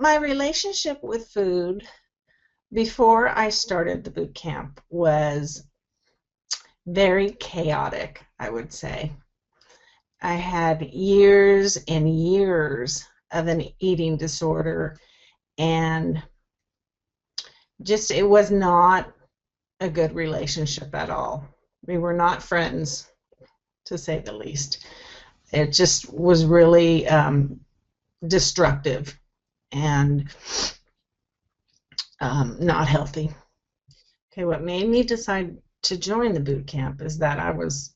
My relationship with food before I started the boot camp was very chaotic, I would say. I had years and years of an eating disorder, and just it was not a good relationship at all. We were not friends, to say the least. It just was really destructive and not healthy. Okay, what made me decide to join the boot camp is that I was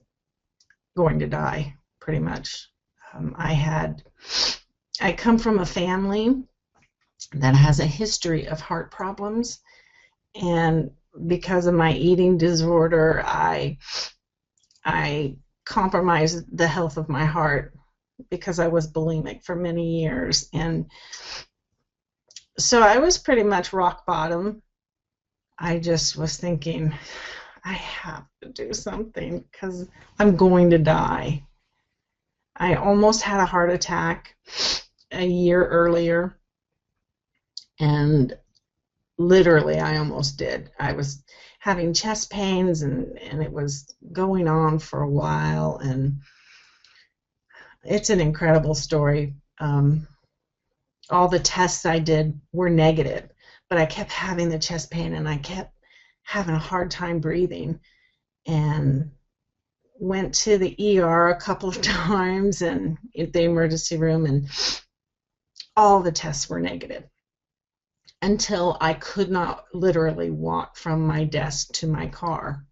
going to die, pretty much. I come from a family that has a history of heart problems, and because of my eating disorder, I compromised the health of my heart because I was bulimic for many years, and so I was pretty much rock bottom. I just was thinking, I have to do something because I'm going to die. I almost had a heart attack a year earlier, and literally I almost did. I was having chest pains, and it was going on for a while, and it's an incredible story. All the tests I did were negative, but I kept having the chest pain, and I kept having a hard time breathing, and went to the ER a couple of times and at the emergency room, and all the tests were negative until I could not literally walk from my desk to my car,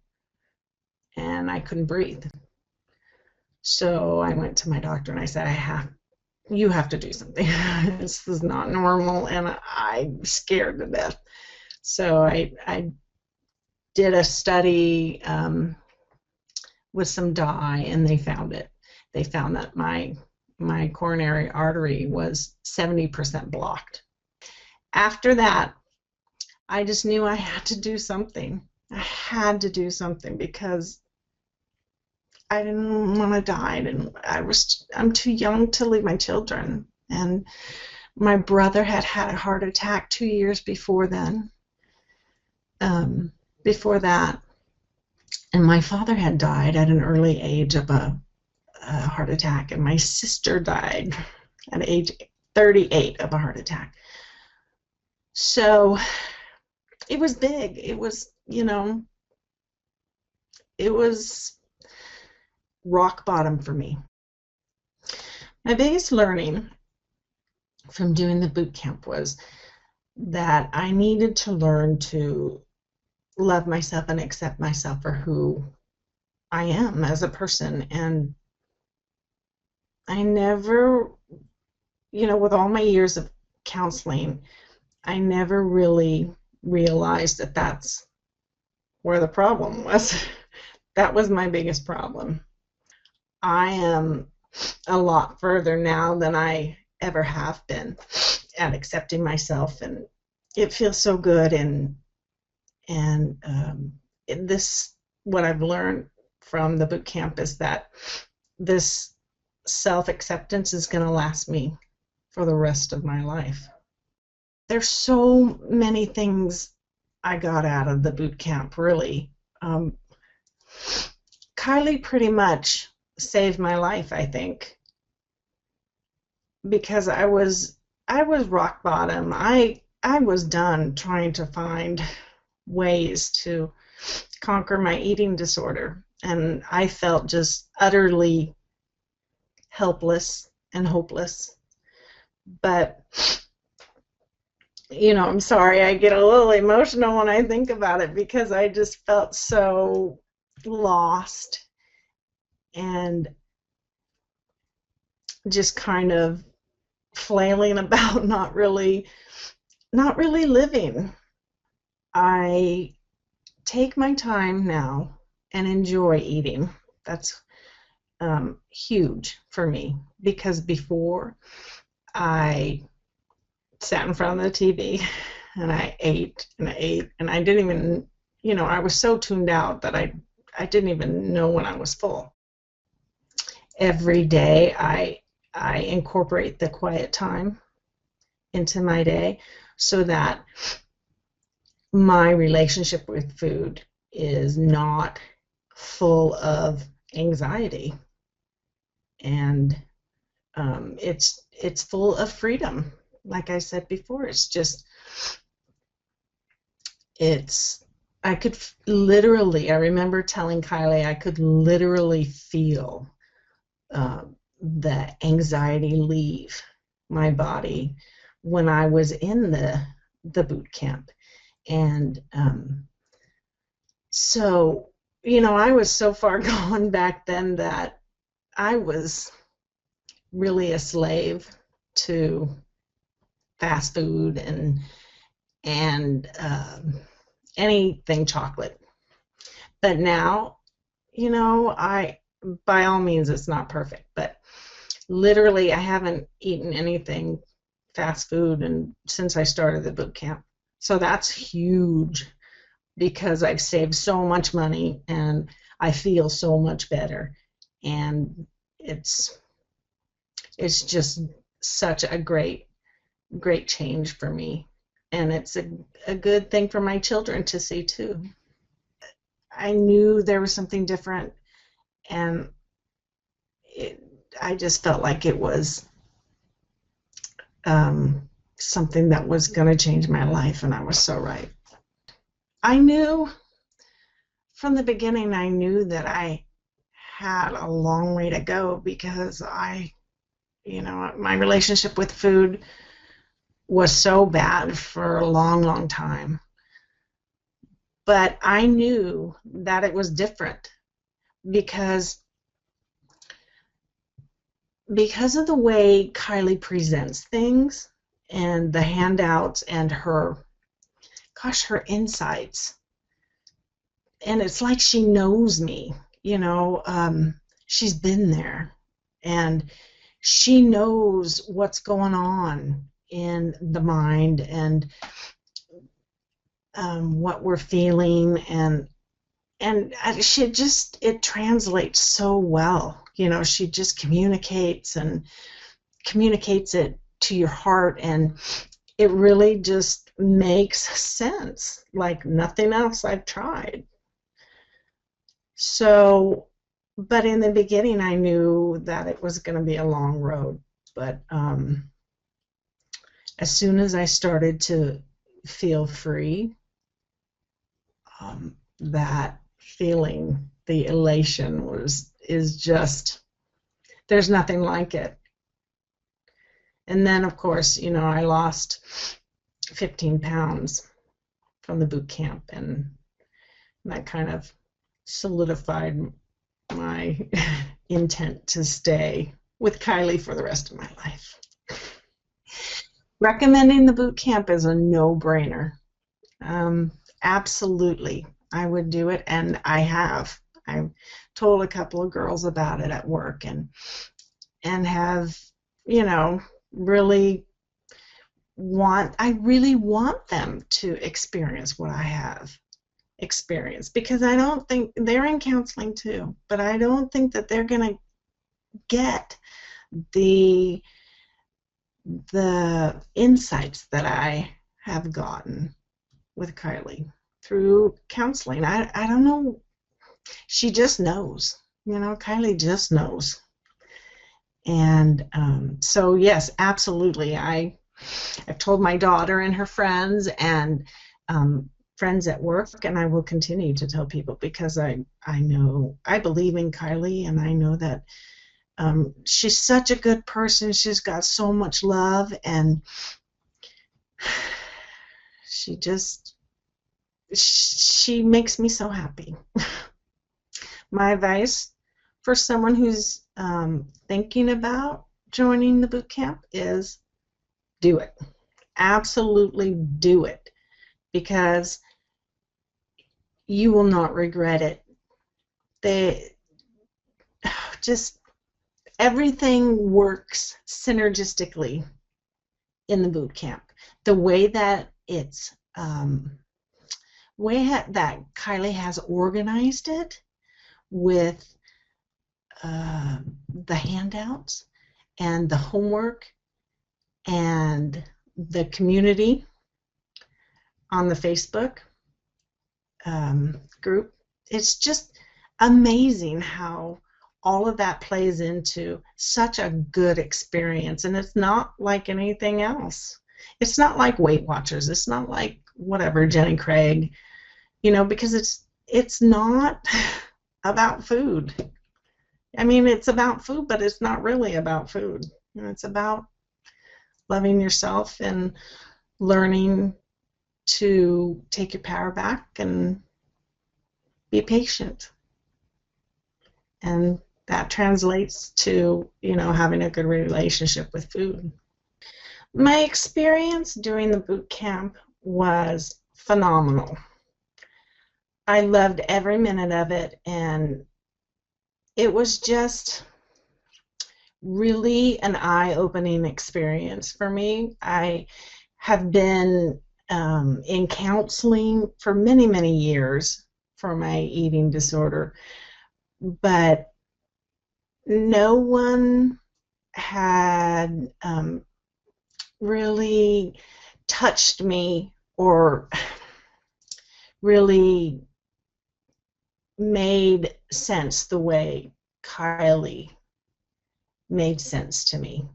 and I couldn't breathe. So I went to my doctor and I said, you have to do something. This is not normal, and I'm scared to death. So I did a study with some dye, and they found it. They found that my coronary artery was 70% blocked. After that, I just knew I had to do something. I had to do something because I didn't want to die, and I'm too young to leave my children. And my brother had had a heart attack 2 years before then. Before that, and my father had died at an early age of a heart attack, and my sister died at age 38 of a heart attack. So it was big. It was, it was rock bottom for me. My biggest learning from doing the boot camp was that I needed to learn to love myself and accept myself for who I am as a person. And I never, with all my years of counseling, I never really realized that that's where the problem was. That was my biggest problem. I am a lot further now than I ever have been at accepting myself, and it feels so good. And what I've learned from the boot camp is that this self-acceptance is going to last me for the rest of my life. There's so many things I got out of the boot camp, really. Kylie pretty much saved my life, I think, because I was rock bottom. I was done trying to find ways to conquer my eating disorder, and I felt just utterly helpless and hopeless. But I'm sorry, I get a little emotional when I think about it, because I just felt so lost and just kind of flailing about, not really living. I take my time now and enjoy eating. That's huge for me, because before I sat in front of the TV and I ate and I ate, and I didn't even, I was so tuned out that I didn't even know when I was full. Every day I incorporate the quiet time into my day so that my relationship with food is not full of anxiety, and it's full of freedom. Like I said before, it's I could literally, I remember telling Kylie, I could literally feel the anxiety leave my body when I was in the boot camp. And so, I was so far gone back then that I was really a slave to fast food and anything chocolate. But now, I, by all means, it's not perfect, but literally I haven't eaten anything fast food and since I started the boot camp. So that's huge because I've saved so much money and I feel so much better. And it's just such a great change for me. And it's a good thing for my children to see too. I knew there was something different, and I just felt like it was something that was going to change my life, and I was so right. I knew from the beginning, I knew that I had a long way to go because my relationship with food was so bad for a long, long time. But I knew that it was different because of the way Kylie presents things and the handouts and her insights. And it's like she knows me, she's been there and she knows what's going on in the mind and what we're feeling, and it translates so well. She just communicates it to your heart, and it really just makes sense like nothing else I've tried. So, but in the beginning I knew that it was going to be a long road, but as soon as I started to feel free, that feeling, the elation is just, there's nothing like it. And then of course, I lost 15 pounds from the boot camp, and that kind of solidified my intent to stay with Kylie for the rest of my life. Recommending the boot camp is a no-brainer. Absolutely, I would do it, and I have. I've told a couple of girls about it at work, and have, really want them to experience what I have experienced, because I don't think they're in counseling too, but I don't think that they're going to get the insights that I have gotten with Kylie through counseling. I don't know. She just knows. Kylie just knows. And so yes, absolutely. I've told my daughter and her friends and friends at work, and I will continue to tell people because I know, I believe in Kylie, and I know that she's such a good person. She's got so much love, and she makes me so happy. My advice for someone who's thinking about joining the boot camp is do it. Absolutely do it, because you will not regret it. Everything works synergistically in the boot camp. The way that that Kylie has organized it with the handouts and the homework and the community on the Facebook group. It's just amazing how all of that plays into such a good experience, and it's not like anything else. It's not like Weight Watchers. It's not like whatever Jenny Craig, because it's not about food. I mean, it's about food, but it's not really about food. It's about loving yourself and learning to take your power back and be patient. And that translates to, having a good relationship with food. My experience during the boot camp was phenomenal. I loved every minute of it, and it was just really an eye-opening experience for me. I have been in counseling for many, many years for my eating disorder, but no one had really touched me or really made sense the way Kylie made sense to me.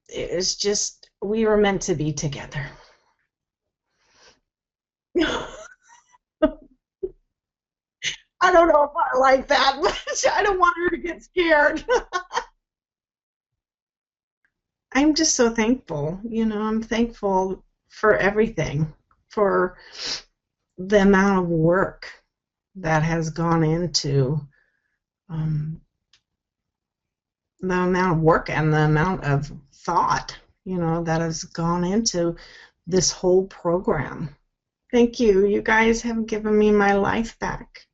It was just, we were meant to be together. I don't know if I like that, but I don't want her to get scared. I'm just so thankful. I'm thankful for everything, for the amount of work that has gone into the amount of work and the amount of thought, that has gone into this whole program. Thank you. You guys have given me my life back.